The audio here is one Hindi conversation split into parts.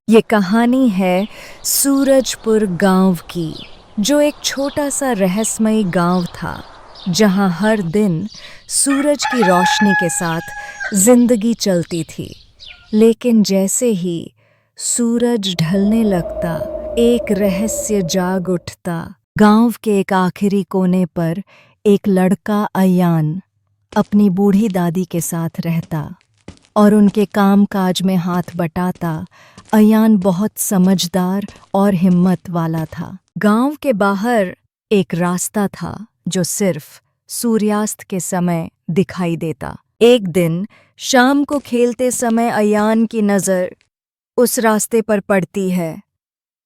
ये कहानी है सूरजपुर गांव की, जो एक छोटा सा रहस्यमयी गांव था, जहां हर दिन सूरज की रोशनी के साथ जिंदगी चलती थी। लेकिन जैसे ही सूरज ढलने लगता, एक रहस्य जाग उठता। गांव के एक आखिरी कोने पर एक लड़का अयान अपनी बूढ़ी दादी के साथ रहता और उनके काम काज में हाथ बटाता। अयान बहुत समझदार और हिम्मत वाला था। गांव के बाहर एक रास्ता था जो सिर्फ सूर्यास्त के समय दिखाई देता। एक दिन शाम को खेलते समय अयान की नज़र उस रास्ते पर पड़ती है,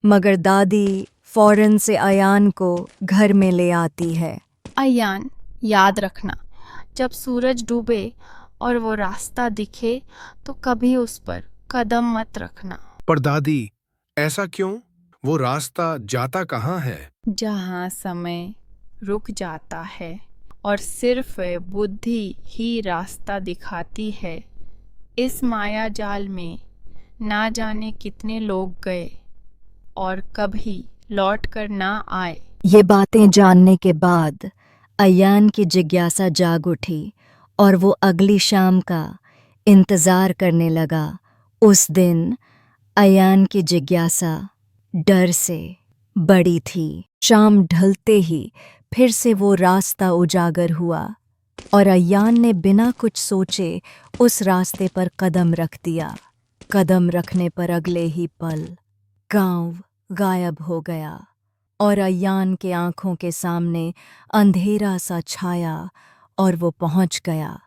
मगर दादी फौरन से अयान को घर में ले आती है। अयान, याद रखना, जब सूरज डूबे और वो रास्ता दिखे तो कभी उस पर कदम मत रखना। पर दादी, ऐसा क्यों? वो रास्ता जाता कहाँ है? जहाँ समय रुक जाता है और सिर्फ बुद्धि ही रास्ता दिखाती है। इस माया जाल में ना जाने कितने लोग गए और कभी लौट कर ना आए। ये बातें जानने के बाद अयान की जिज्ञासा जाग उठी और वो अगली शाम का इंतज़ार करने लगा। उस दिन अयान की जिज्ञासा डर से बड़ी थी। शाम ढलते ही फिर से वो रास्ता उजागर हुआ और अयान ने बिना कुछ सोचे उस रास्ते पर कदम रख दिया। कदम रखने पर अगले ही पल गांव गायब हो गया और अयान के आंखों के सामने अंधेरा सा छाया और वो पहुंच गया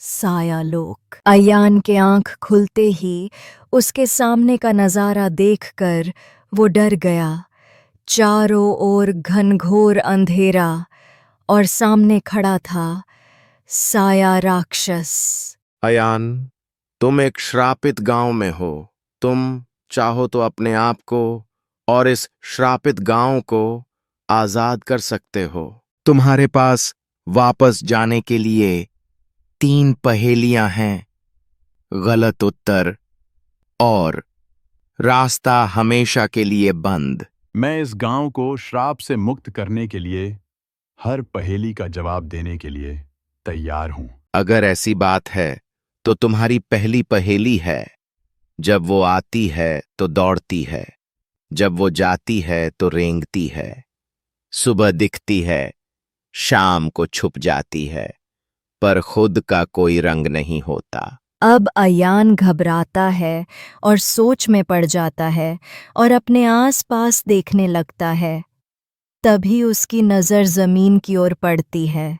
साया लोक। अयान के आंख खुलते ही उसके सामने का नज़ारा देखकर वो डर गया। चारों ओर घनघोर अंधेरा और सामने खड़ा था साया राक्षस। अयान, तुम एक श्रापित गांव में हो। तुम चाहो तो अपने आप को और इस श्रापित गांव को आजाद कर सकते हो। तुम्हारे पास वापस जाने के लिए 3 पहेलियां हैं: गलत उत्तर और रास्ता हमेशा के लिए बंद। मैं इस गांव को श्राप से मुक्त करने के लिए हर पहेली का जवाब देने के लिए तैयार हूं। अगर ऐसी बात है तो तुम्हारी पहली पहेली है: जब वो आती है तो दौड़ती है, जब वो जाती है तो रेंगती है, सुबह दिखती है, शाम को छुप जाती है, पर खुद का कोई रंग नहीं होता। अब अयान घबराता है और सोच में पड़ जाता है और अपने आसपास देखने लगता है। तभी उसकी नज़र ज़मीन की ओर पड़ती है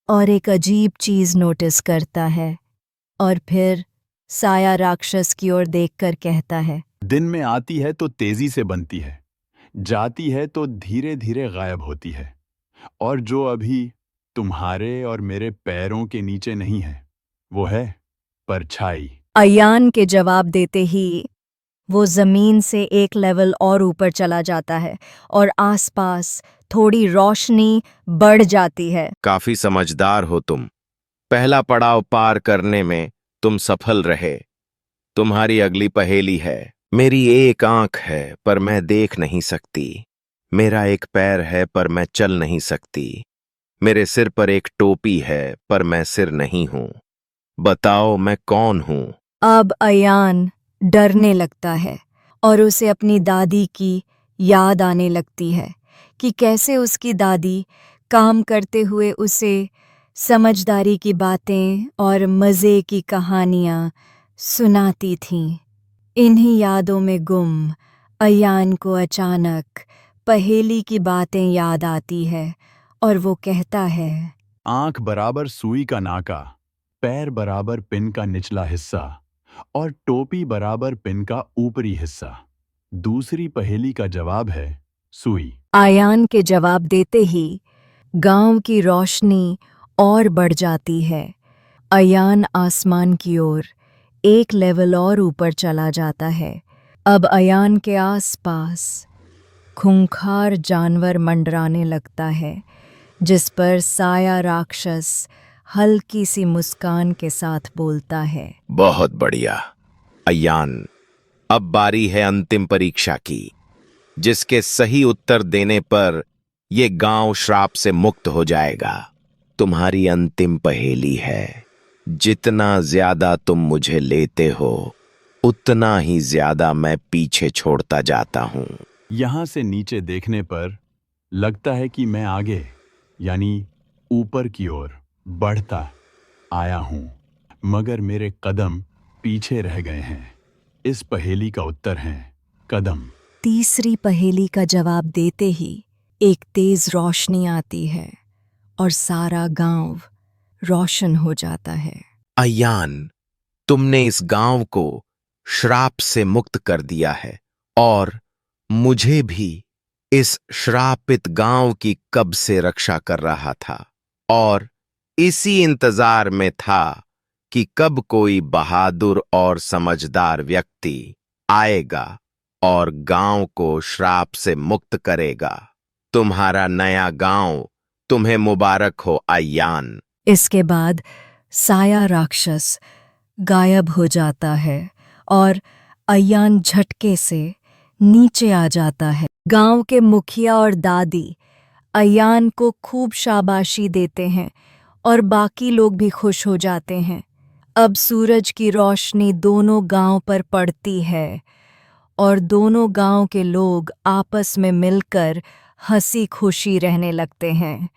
और एक अजीब चीज़ नोटिस करता है और फिर साया राक्षस की ओर देखकर कहता है, दिन में आती है तो तेजी से बनती है, जाती है तो धीरे धीरे गायब होती है, और जो अभी तुम्हारे और मेरे पैरों के नीचे नहीं है वो है परछाई। अयान के जवाब देते ही वो ज़मीन से एक लेवल और ऊपर चला जाता है और आसपास थोड़ी रोशनी बढ़ जाती है। काफी समझदार हो तुम। पहला पड़ाव पार करने में तुम सफल रहे। तुम्हारी अगली पहेली है: मेरी एक आंख है पर मैं देख नहीं सकती, मेरा एक पैर है पर मैं चल नहीं सकती, मेरे सिर पर एक टोपी है पर मैं सिर नहीं हूं, बताओ मैं कौन हूं? अब अयान डरने लगता है और उसे अपनी दादी की याद आने लगती है कि कैसे उसकी दादी काम करते हुए उसे समझदारी की बातें और मज़े की कहानियाँ सुनाती थीं। इन्हीं यादों में गुम अयान को अचानक पहेली की बातें याद आती है और वो कहता है, आंख बराबर सुई का नाका, पैर बराबर पिन का निचला हिस्सा और टोपी बराबर पिन का ऊपरी हिस्सा। दूसरी पहेली का जवाब है सुई। अयान के जवाब देते ही गांव की रोशनी और बढ़ जाती है। अयान आसमान की ओर एक लेवल और ऊपर चला जाता है। अब अयान के आसपास खूंखार जानवर मंडराने लगता है, जिस पर साया राक्षस हल्की सी मुस्कान के साथ बोलता है, बहुत बढ़िया अयान, अब बारी है अंतिम परीक्षा की, जिसके सही उत्तर देने पर ये गांव श्राप से मुक्त हो जाएगा। तुम्हारी अंतिम पहेली है, जितना ज्यादा तुम मुझे लेते हो उतना ही ज्यादा मैं पीछे छोड़ता जाता हूं। यहां से नीचे देखने पर लगता है कि मैं आगे यानी ऊपर की ओर बढ़ता आया हूं, मगर मेरे कदम पीछे रह गए हैं। इस पहेली का उत्तर है कदम। तीसरी पहेली का जवाब देते ही एक तेज रोशनी आती है और सारा गांव रोशन हो जाता है। अयान, तुमने इस गांव को श्राप से मुक्त कर दिया है और मुझे भी इस श्रापित गांव की कब से रक्षा कर रहा था और इसी इंतजार में था कि कब कोई बहादुर और समझदार व्यक्ति आएगा और गांव को श्राप से मुक्त करेगा। तुम्हारा नया गांव तुम्हें मुबारक हो अयान। इसके बाद साया राक्षस गायब हो जाता है और अयान झटके से नीचे आ जाता है। गांव के मुखिया और दादी अयान को खूब शाबाशी देते हैं और बाकी लोग भी खुश हो जाते हैं। अब सूरज की रोशनी दोनों गांव पर पड़ती है और दोनों गांव के लोग आपस में मिलकर हंसी खुशी रहने लगते हैं।